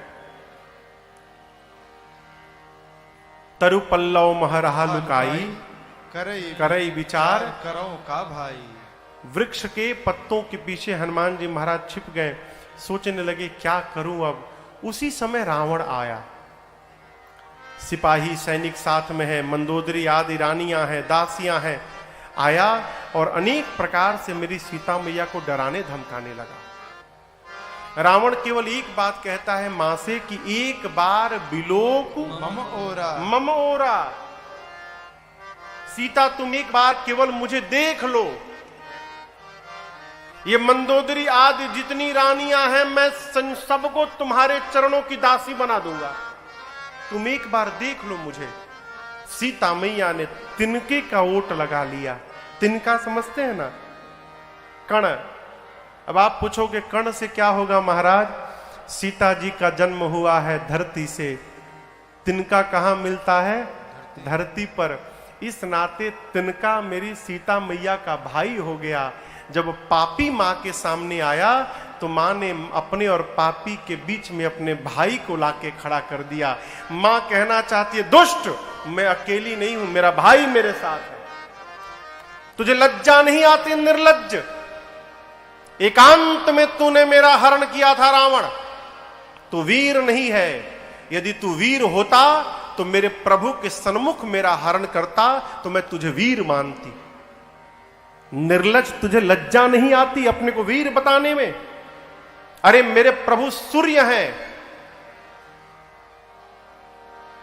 तरु पल्लव महरहा लुकाई करई विचार करो का भाई। वृक्ष के पत्तों के पीछे हनुमान जी महाराज छिप गए, सोचने लगे क्या करूं अब। उसी समय रावण आया, सिपाही सैनिक साथ में है, मंदोदरी आदि रानियां हैं, दासियां हैं। आया और अनेक प्रकार से मेरी सीता मैया को डराने धमकाने लगा। रावण केवल एक बात कहता है मां से कि एक बार बिलोक मम ओरा मम ओरा, सीता तुम एक बार केवल मुझे देख लो। ये मंदोदरी आदि जितनी रानियां हैं मैं सबको तुम्हारे चरणों की दासी बना दूंगा, तुम एक बार देख लो मुझे। सीता मैया ने तिनके का ओट लगा लिया। तिनका समझते हैं ना, कण। अब आप पूछोगे कण से क्या होगा महाराज? सीता जी का जन्म हुआ है धरती से, तिनका कहां मिलता है? धरती पर। इस नाते तिनका मेरी सीता मैया का भाई हो गया। जब पापी मां के सामने आया तो मां ने अपने और पापी के बीच में अपने भाई को लाके खड़ा कर दिया। मां कहना चाहती है दुष्ट, मैं अकेली नहीं हूं, मेरा भाई मेरे साथ है। तुझे लज्जा नहीं आती निर्लज्ज? एकांत में तूने मेरा हरण किया था रावण, तू वीर नहीं है। यदि तू वीर होता तो मेरे प्रभु के सन्मुख मेरा हरण करता तो मैं तुझे वीर मानती। निर्लज्ज, तुझे लज्जा नहीं आती अपने को वीर बताने में? अरे मेरे प्रभु सूर्य हैं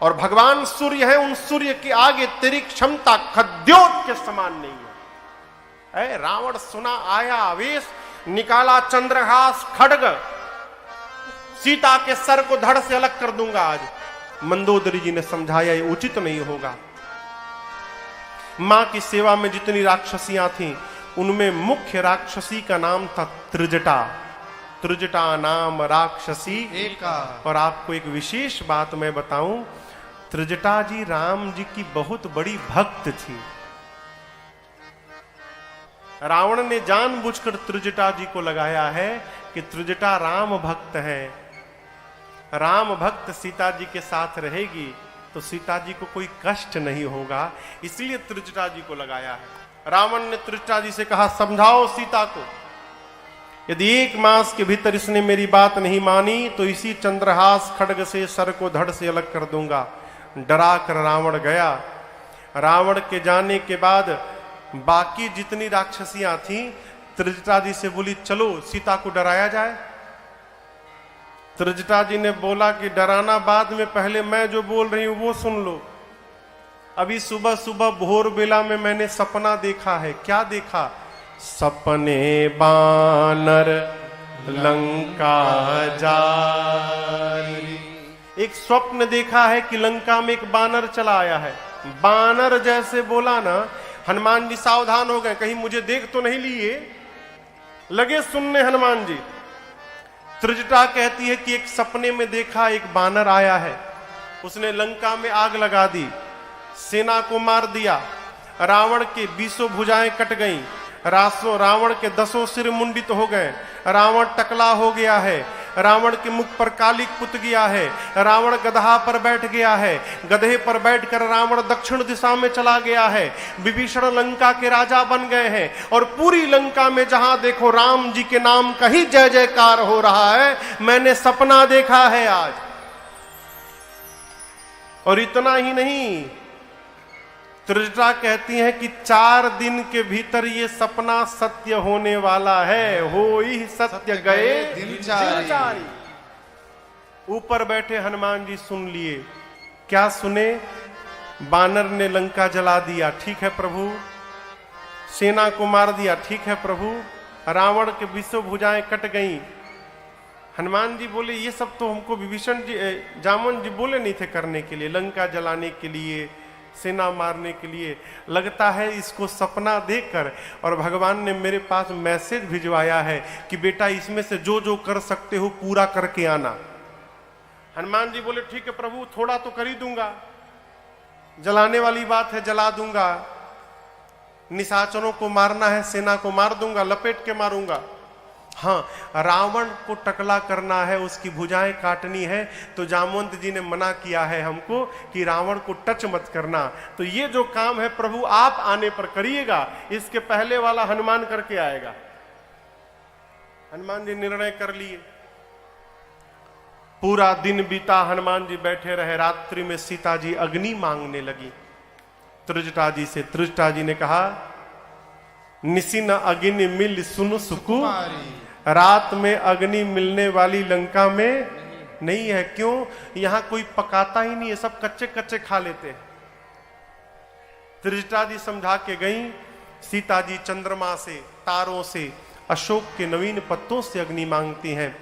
और भगवान सूर्य है, उन सूर्य के आगे तेरी क्षमता खद्योत के समान नहीं है। रावण सुना, आया आवेश, निकाला चंद्रहास खड्ग, सीता के सर को धड़ से अलग कर दूंगा आज। मंदोदरी जी ने समझाया ये उचित नहीं होगा। मां की सेवा में जितनी राक्षसियां थीं उनमें मुख्य राक्षसी का नाम था त्रिजटा। त्रिजटा नाम राक्षसी एका। और आपको एक विशेष बात मैं बताऊं, त्रिजटा जी राम जी की बहुत बड़ी भक्त थी। रावण ने जानबूझकर त्रिजटा जी को लगाया है कि त्रिजटा राम भक्त है, राम भक्त सीता जी के साथ रहेगी तो सीता जी को कोई कष्ट नहीं होगा, इसलिए त्रिजटा जी को लगाया है। रावण ने त्रिजटा जी से कहा समझाओ सीता को, यदि 1 मास के भीतर इसने मेरी बात नहीं मानी तो इसी चंद्रहास खड्ग से सर को धड़ से अलग कर दूंगा। डरा कर रावण गया। रावण के जाने के बाद बाकी जितनी राक्षसियां थीं त्रिजटा जी से बोली चलो सीता को डराया जाए। त्रिजटा जी ने बोला कि डराना बाद में, पहले मैं जो बोल रही हूं वो सुन लो। अभी सुबह सुबह भोर बेला में मैंने सपना देखा है। क्या देखा? सपने बानर लंका जारी। एक स्वप्न देखा है कि लंका में एक बानर चला आया है। बानर जैसे बोला ना, हनुमान जी सावधान हो गए, कहीं मुझे देख तो नहीं लिए। लगे सुनने हनुमान जी। त्रिजटा कहती है कि एक सपने में देखा एक बानर आया है, उसने लंका में आग लगा दी, सेना को मार दिया, रावण के 20 भुजाएं कट गईं, रावण के 10 सिर मुंडित हो गए, रावण टकला हो गया है, रावण के मुख पर कालिक पुत गया है, रावण गधा पर बैठ गया है, गधे पर बैठकर रावण दक्षिण दिशा में चला गया है, विभीषण लंका के राजा बन गए हैं और पूरी लंका में जहां देखो राम जी के नाम का ही जय जयकार हो रहा है। मैंने सपना देखा है आज। और इतना ही नहीं, त्रिजटा कहती हैं कि 4 दिन के भीतर ये सपना सत्य होने वाला है। हो ही सत्य गए दिनचारी। ऊपर बैठे हनुमान जी सुन लिए। क्या सुने? बानर ने लंका जला दिया, ठीक है प्रभु। सेना को मार दिया, ठीक है प्रभु। रावण के 20 भुजाएं कट गईं। हनुमान जी बोले ये सब तो हमको विभीषण जी जामन जी बोले नहीं थे करने के लिए, लंका जलाने के लिए, सेना मारने के लिए। लगता है इसको सपना देखकर और भगवान ने मेरे पास मैसेज भिजवाया है कि बेटा इसमें से जो जो कर सकते हो पूरा करके आना। हनुमान जी बोले ठीक है प्रभु, थोड़ा तो कर ही दूंगा, जलाने वाली बात है जला दूंगा, निशाचरों को मारना है सेना को मार दूंगा, लपेट के मारूंगा। हाँ, रावण को टकला करना है, उसकी भुजाएं काटनी है, तो जामवंत जी ने मना किया है हमको कि रावण को टच मत करना। तो ये जो काम है प्रभु आप आने पर करिएगा, इसके पहले वाला हनुमान करके आएगा। हनुमान जी निर्णय कर लिए। पूरा दिन बीता, हनुमान जी बैठे रहे। रात्रि में सीता जी अग्नि मांगने लगी त्रिजटा जी से। त्रिजटा जी ने कहा निसिन अग्नि मिल सुन सुकु, रात में अग्नि मिलने वाली लंका में नहीं है। क्यों? यहां कोई पकाता ही नहीं है, सब कच्चे कच्चे खा लेते हैं। त्रिजटा जी समझा के गई, सीता जी चंद्रमा से, तारों से, अशोक के नवीन पत्तों से अग्नि मांगती हैं।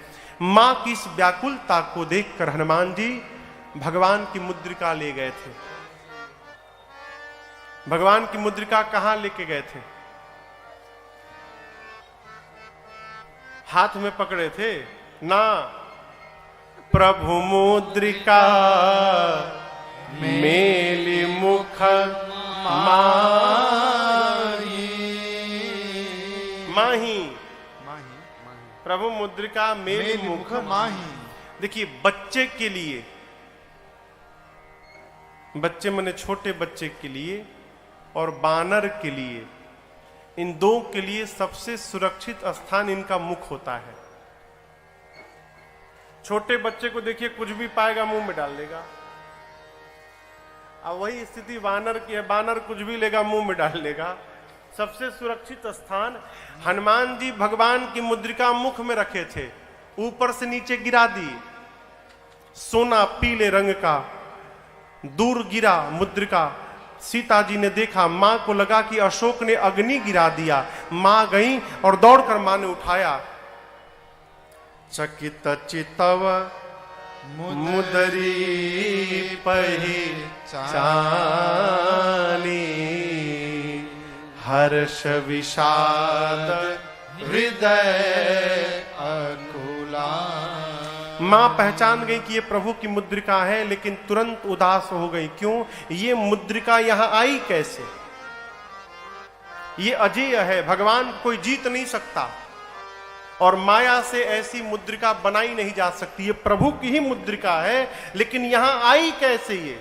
मां की इस व्याकुलता को देखकर हनुमान जी भगवान की मुद्रिका ले गए थे। भगवान की मुद्रिका कहां लेके गए थे? हाथ में पकड़े थे ना। प्रभु मुद्रिका मेली मुख माही। प्रभु मुद्रिका मेली मुख माही। देखिए, बच्चे के लिए, बच्चे माने छोटे बच्चे के लिए और बानर के लिए, इन दो के लिए सबसे सुरक्षित स्थान इनका मुख होता है। छोटे बच्चे को देखिए, कुछ भी पाएगा मुंह में डाल देगा। अब वही स्थिति वानर की है, बानर कुछ भी लेगा मुंह में डाल देगा। सबसे सुरक्षित स्थान हनुमान जी भगवान की मुद्रिका मुख में रखे थे, ऊपर से नीचे गिरा दी। सोना पीले रंग का दूर गिरा मुद्रिका। सीता जी ने देखा, मां को लगा कि अशोक ने अग्नि गिरा दिया। मां गई और दौड़कर मां ने उठाया। चकित चितव मुदरी पहिचानी, हर्ष विषाद हृदय अकुला। मां पहचान गई कि ये प्रभु की मुद्रिका है, लेकिन तुरंत उदास हो गई। क्यों? ये मुद्रिका यहां आई कैसे? ये अजेय है, भगवान कोई जीत नहीं सकता और माया से ऐसी मुद्रिका बनाई नहीं जा सकती। ये प्रभु की ही मुद्रिका है, लेकिन यहां आई कैसे ये?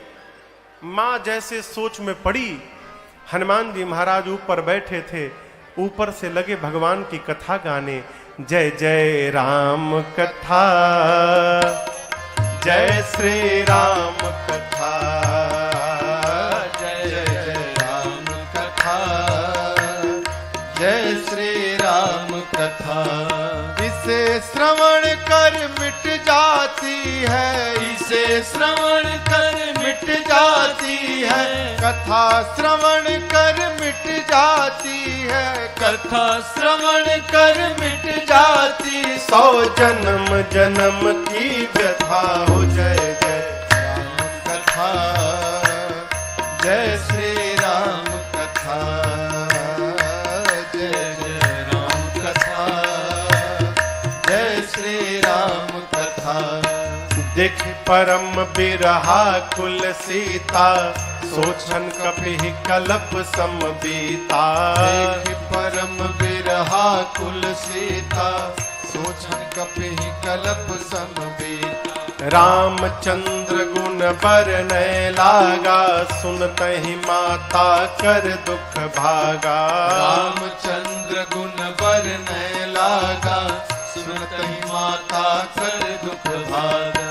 मां जैसे सोच में पड़ी। हनुमान जी महाराज ऊपर बैठे थे, ऊपर से लगे भगवान की कथा गाने। जय जय राम कथा, जय श्री राम कथा, जय जय राम कथा, जय श्री राम कथा। इसे श्रवण कर मिट जाती है, इसे श्रवण कर मिट जाती है, कथा श्रवण कर मिट जाती है, कथा श्रवण कर मिट जाती। 100 जन्म जन्म की व्यथा हो। जय जय राम कथा, जय श्री राम कथा, जय जय राम कथा, जय श्री राम कथा। देख परम बिरहा कुल सीता, सोचन कपि कलप सम बीता। देख परम बिरहा कुल सीता, सोचन कपि कलप सम बीता। रामचंद्र गुण बरनय लागा, सुनतहि माता कर दुख भागा। रामचंद्र गुण बरनय लागा, सुनतहि माता कर दुख भागा।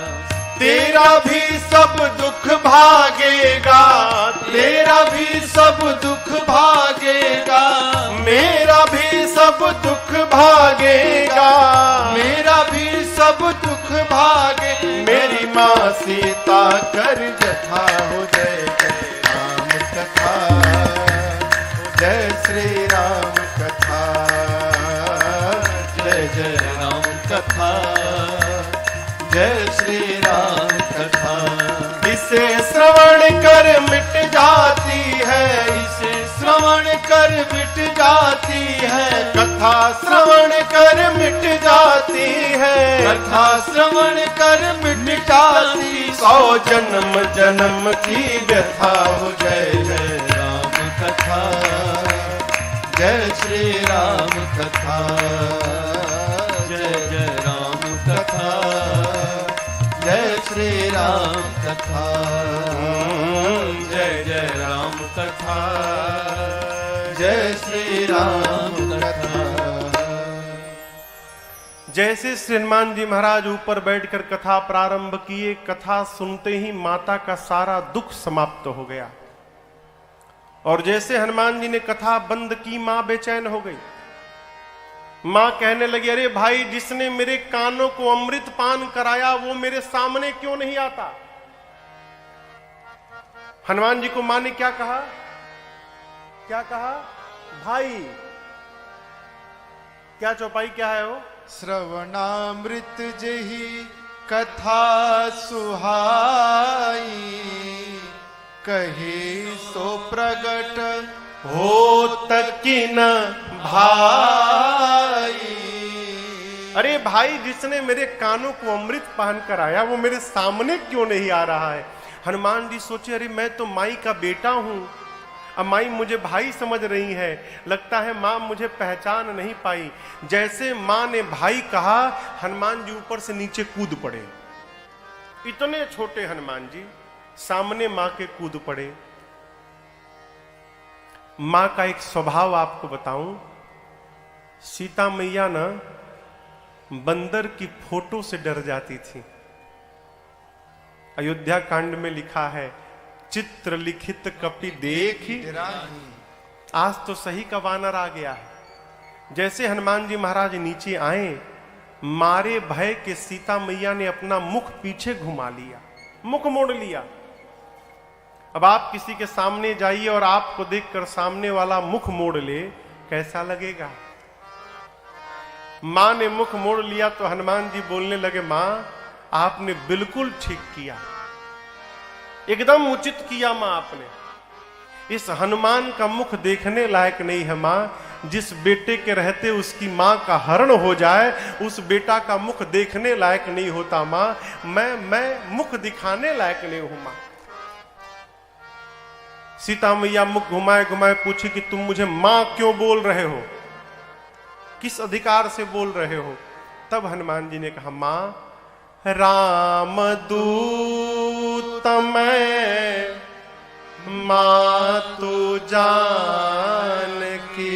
तेरा भी सब दुख भागेगा, तेरा भी सब दुख भागेगा, मेरा भी सब दुख भागेगा, मेरा भी सब दुख भागे। मेरी माँ सीता कर जथा हो। जय जय राम कथा, जय श्री राम कथा, जय जय राम कथा, जय श्री राम कथा। इसे श्रवण कर मिट जाती है, इसे श्रवण कर मिट जाती है, कथा श्रवण कर मिट जाती है, कथा श्रवण कर मिट जाती। 100 जन्म जन्म की व्यथा हो। जय जय राम कथा, जय श्री राम कथा, जय जय राम कथा, जय श्री राम कथा, जय जय राम कथा, जय श्री राम कथा। जैसे श्री हनुमान जी महाराज ऊपर बैठकर कथा प्रारंभ किए, कथा सुनते ही माता का सारा दुख समाप्त हो गया। और जैसे हनुमान जी ने कथा बंद की, मां बेचैन हो गई। मां कहने लगी, अरे भाई, जिसने मेरे कानों को अमृत पान कराया वो मेरे सामने क्यों नहीं आता? हनुमान जी को मां ने क्या कहा? क्या कहा? भाई। क्या चौपाई क्या है वो? श्रवणामृत जही कथा सुहाई, कहे सो प्रगट हो तकिन भाई। अरे भाई, जिसने मेरे कानों को अमृत पान कराया वो मेरे सामने क्यों नहीं आ रहा है? हनुमान जी सोचे, अरे मैं तो माई का बेटा हूं, अब माई मुझे भाई समझ रही है, लगता है मां मुझे पहचान नहीं पाई। जैसे मां ने भाई कहा, हनुमान जी ऊपर से नीचे कूद पड़े। इतने छोटे हनुमान जी सामने मां के कूद पड़े। मां का एक स्वभाव आपको बताऊं, सीता मैया ना बंदर की फोटो से डर जाती थी। अयोध्या कांड में लिखा है, चित्र लिखित कपि देखी। आज तो सही का वानर आ गया है। जैसे हनुमान जी महाराज नीचे आए, मारे भय के सीता मैया ने अपना मुख पीछे घुमा लिया, मुख मोड़ लिया। अब आप किसी के सामने जाइए और आपको देखकर सामने वाला मुख मोड़ ले, कैसा लगेगा? मां ने मुख मोड़ लिया तो हनुमान जी बोलने लगे, मां आपने बिल्कुल ठीक किया, एकदम उचित किया मां आपने। इस हनुमान का मुख देखने लायक नहीं है मां। जिस बेटे के रहते उसकी मां का हरण हो जाए, उस बेटा का मुख देखने लायक नहीं होता मां। मैं मुख दिखाने लायक नहीं हूं मां। सीता मैया मुख घुमाए घुमाए पूछी कि तुम मुझे मां क्यों बोल रहे हो, किस अधिकार से बोल रहे हो? तब हनुमान जी ने कहा, मां राम दूत मैं मातु जान की,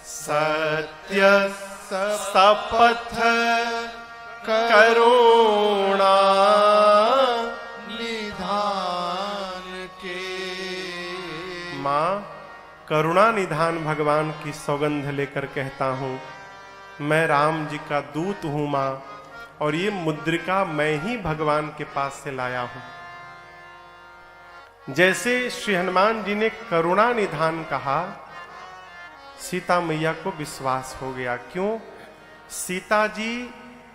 सत्य शपथ करुणा निधान के। मां, करुणा निधान भगवान की सौगंध लेकर कहता हूं, मैं राम जी का दूत हूं मां, और ये मुद्रिका मैं ही भगवान के पास से लाया हूं। जैसे श्री हनुमान जी ने करुणा निधान कहा, सीता मैया को विश्वास हो गया। क्यों? सीता जी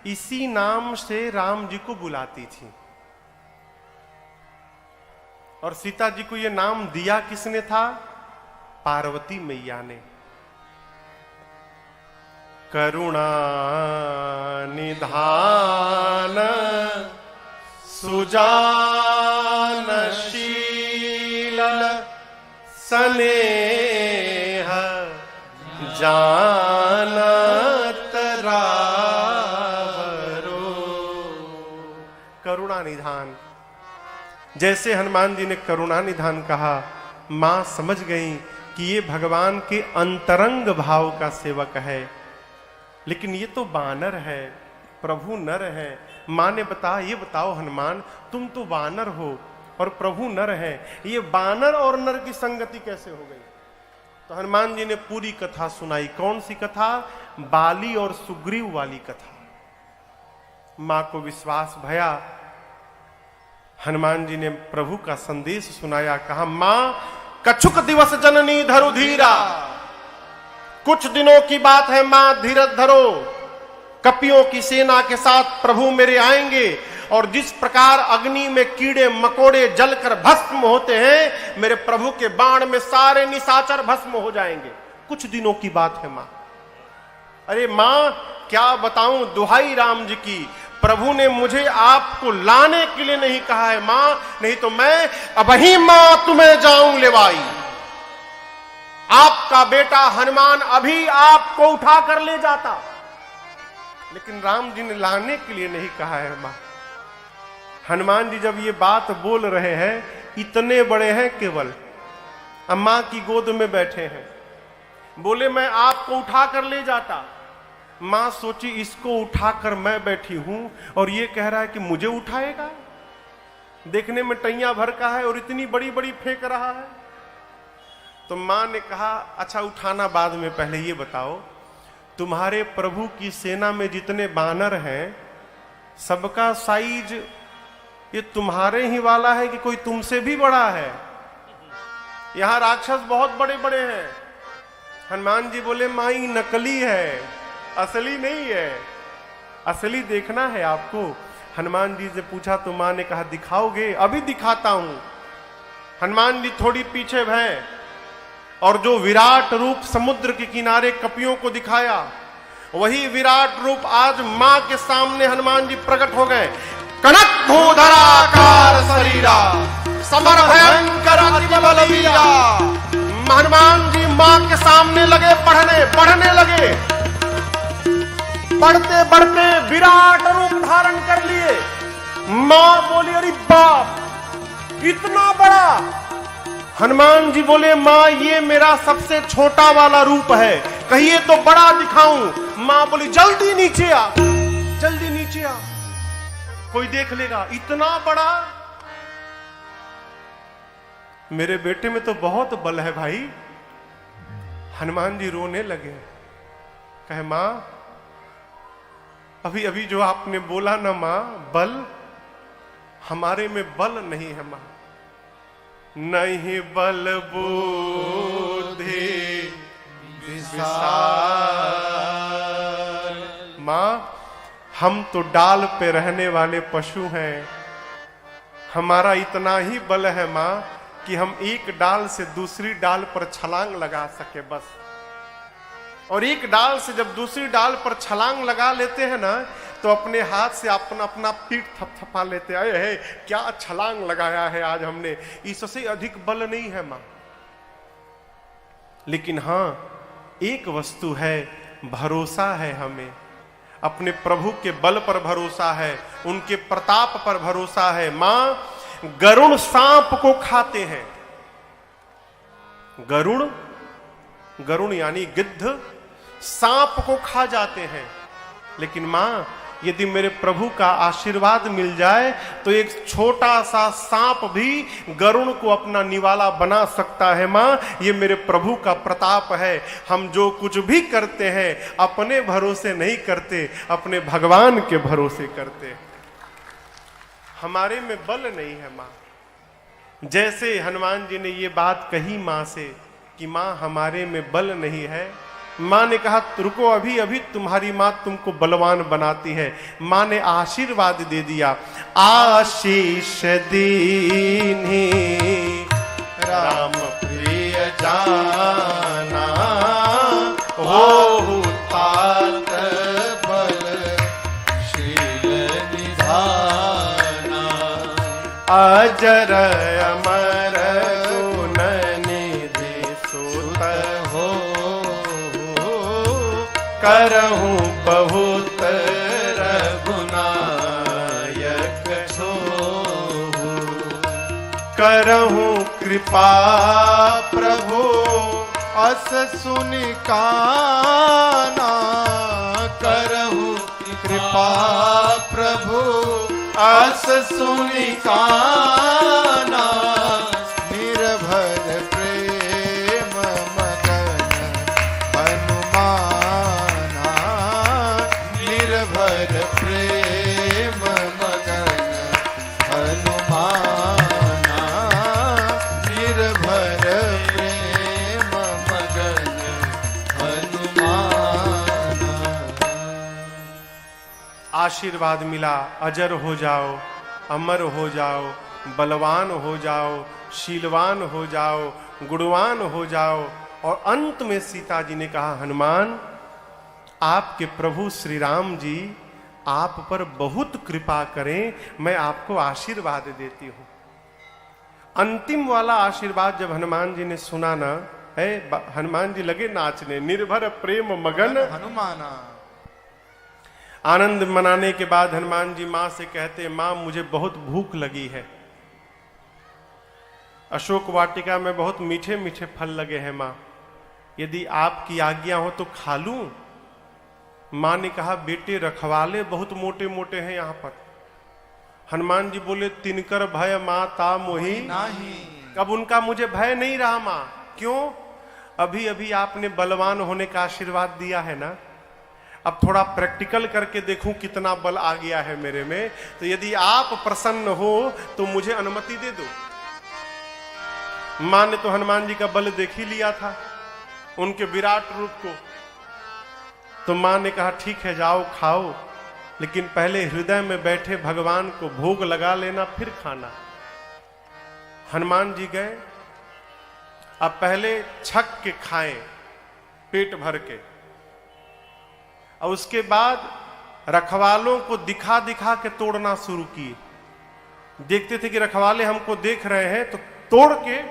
इसी नाम से राम जी को बुलाती थी। और सीता जी को यह नाम दिया किसने था? पार्वती मैया ने। करुणा निधान सुजानशील स्नेह जानत रावरो। करुणा निधान। जैसे हनुमान जी ने करुणा निधान कहा, मां समझ गई कि ये भगवान के अंतरंग भाव का सेवक है। लेकिन ये तो वानर है, प्रभु नर है। मां ने ये बताओ हनुमान, तुम तो वानर हो और प्रभु नर है, ये वानर और नर की संगति कैसे हो गई? तो हनुमान जी ने पूरी कथा सुनाई। कौन सी कथा? बाली और सुग्रीव वाली कथा। मां को विश्वास भया। हनुमान जी ने प्रभु का संदेश सुनाया। कहा, मां कछुक दिवस जननी धरु धीरा, कुछ दिनों की बात है मां, धीरज धरो। कपियों की सेना के साथ प्रभु मेरे आएंगे, और जिस प्रकार अग्नि में कीड़े मकोड़े जलकर भस्म होते हैं, मेरे प्रभु के बाण में सारे निशाचर भस्म हो जाएंगे। कुछ दिनों की बात है मां। अरे मां, क्या बताऊं दुहाई राम जी की, प्रभु ने मुझे आपको लाने के लिए नहीं कहा है मां, नहीं तो मैं अबही मां तुम्हें जाऊं लेवाई। आपका बेटा हनुमान अभी आपको उठा कर ले जाता, लेकिन राम जी ने लाने के लिए नहीं कहा है मां। हनुमान जी जब ये बात बोल रहे हैं, इतने बड़े हैं केवल, अम्मा की गोद में बैठे हैं, बोले मैं आपको उठा कर ले जाता। मां सोची इसको उठाकर मैं बैठी हूं और ये कह रहा है कि मुझे उठाएगा। देखने में टैया भर का है और इतनी बड़ी बड़ी फेंक रहा है। तो मां ने कहा अच्छा उठाना बाद में, पहले ये बताओ तुम्हारे प्रभु की सेना में जितने बानर हैं सबका साइज ये तुम्हारे ही वाला है कि कोई तुमसे भी बड़ा है? यहां राक्षस बहुत बड़े बड़े हैं। हनुमान जी बोले मां ये नकली है, असली नहीं है, असली देखना है आपको। हनुमान जी से पूछा तो मां ने कहा दिखाओगे? अभी दिखाता हूं। हनुमान जी थोड़ी पीछे भय और जो विराट रूप समुद्र के किनारे कपियों को दिखाया वही विराट रूप आज मां के सामने हनुमान जी प्रकट हो गए। कनक भूधराकार शरीरा समर भयंकर अति बलवीरा। हनुमान जी मां के सामने लगे बढ़ने लगे। बढ़ते बढ़ते विराट रूप धारण कर लिए। मां बोली अरे बाप इतना बड़ा। हनुमान जी बोले मां ये मेरा सबसे छोटा वाला रूप है, कहिए तो बड़ा दिखाऊं। मां बोली जल्दी नीचे आ, जल्दी नीचे आ, कोई देख लेगा। इतना बड़ा? मेरे बेटे में तो बहुत बल है भाई। हनुमान जी रोने लगे, कहे मां अभी अभी जो आपने बोला ना मां बल, हमारे में बल नहीं है मां। नहीं बल बुद्धि विशाल। मां हम तो डाल पे रहने वाले पशु हैं, हमारा इतना ही बल है मां कि हम एक डाल से दूसरी डाल पर छलांग लगा सके बस। और एक डाल से जब दूसरी डाल पर छलांग लगा लेते हैं ना तो अपने हाथ से अपना अपना पीठ थपथपा लेते हैं, है क्या छलांग लगाया है आज हमने, इससे अधिक बल नहीं है मां। लेकिन हां एक वस्तु है, भरोसा है हमें, अपने प्रभु के बल पर भरोसा है, उनके प्रताप पर भरोसा है। मां गरुण सांप को खाते हैं। गरुण यानी गिद्ध सांप को खा जाते हैं। लेकिन मां यदि मेरे प्रभु का आशीर्वाद मिल जाए तो एक छोटा सा सांप भी गरुण को अपना निवाला बना सकता है। मां ये मेरे प्रभु का प्रताप है। हम जो कुछ भी करते हैं अपने भरोसे नहीं करते, अपने भगवान के भरोसे करते हैं। हमारे में बल नहीं है मां। जैसे हनुमान जी ने ये बात कही मां से कि मां हमारे में बल नहीं है, मां ने कहा रुको अभी अभी तुम्हारी मां तुमको बलवान बनाती है। मां ने आशीर्वाद दे दिया, आशीष दीन्ही राम प्रिय जाना हो तात बल शील निधाना। अजर अमर गुण निधि सुत हो करहूं बहुत रघुनायक छोहु। करहूं कृपा प्रभु अस सुनि काना। करहूं कृपा प्रभु अस सुनि काना। निर्भर प्रेम मगन हनुमाना। निर्भर प्रेम मगन हनुमाना। निर्भर प्रेम मगन हनुमाना। आशीर्वाद मिला, अजर हो जाओ, अमर हो जाओ, बलवान हो जाओ, शीलवान हो जाओ, गुणवान हो जाओ। और अंत में सीता जी ने कहा हनुमान आपके प्रभु श्री राम जी आप पर बहुत कृपा करें, मैं आपको आशीर्वाद देती हूं। अंतिम वाला आशीर्वाद जब हनुमान जी ने सुना ना, है हनुमान जी लगे नाचने, निर्भर प्रेम मगन हनुमाना। आनंद मनाने के बाद हनुमान जी मां से कहते मां मुझे बहुत भूख लगी है, अशोक वाटिका में बहुत मीठे मीठे फल लगे हैं मां, यदि आपकी आज्ञा हो तो खा लूं। मां ने कहा बेटे रखवाले बहुत मोटे मोटे हैं यहां पर। हनुमान जी बोले तिनकर भय माता मोही नहीं। अब उनका मुझे भय नहीं रहा मां, क्यों? अभी अभी आपने बलवान होने का आशीर्वाद दिया है ना, अब थोड़ा प्रैक्टिकल करके देखूं कितना बल आ गया है मेरे में, तो यदि आप प्रसन्न हो तो मुझे अनुमति दे दो। मां ने तो हनुमान जी का बल देख ही लिया था, उनके विराट रूप को। तो मां ने कहा ठीक है जाओ खाओ, लेकिन पहले हृदय में बैठे भगवान को भोग लगा लेना, फिर खाना। हनुमान जी गए, अब पहले छक के खाएं पेट भर के, और उसके बाद रखवालों को दिखा दिखा के तोड़ना शुरू किए। देखते थे कि रखवाले हमको देख रहे हैं तो तोड़ के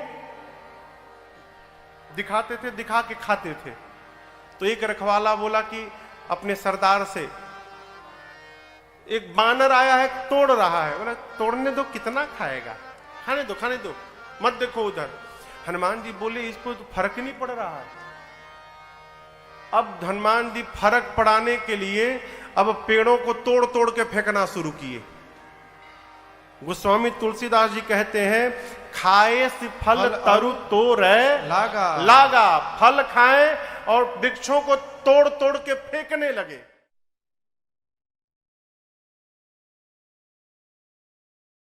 दिखाते थे, दिखा के खाते थे। तो एक रखवाला बोला कि अपने सरदार से, एक बानर आया है तोड़ रहा है, बोला तोड़ने दो, कितना खाएगा, खाने दो मत देखो उधर। हनुमान जी बोले इसको तो फर्क नहीं पड़ रहा है। अब हनुमान जी फर्क पड़ाने के लिए अब पेड़ों को तोड़ तोड़ के फेंकना शुरू किए। गोस्वामी तुलसीदास जी कहते हैं खाए से फल तरु तोड़े लागा लागा, फल खाएं और वृक्षों को तोड़ तोड़ के फेंकने लगे।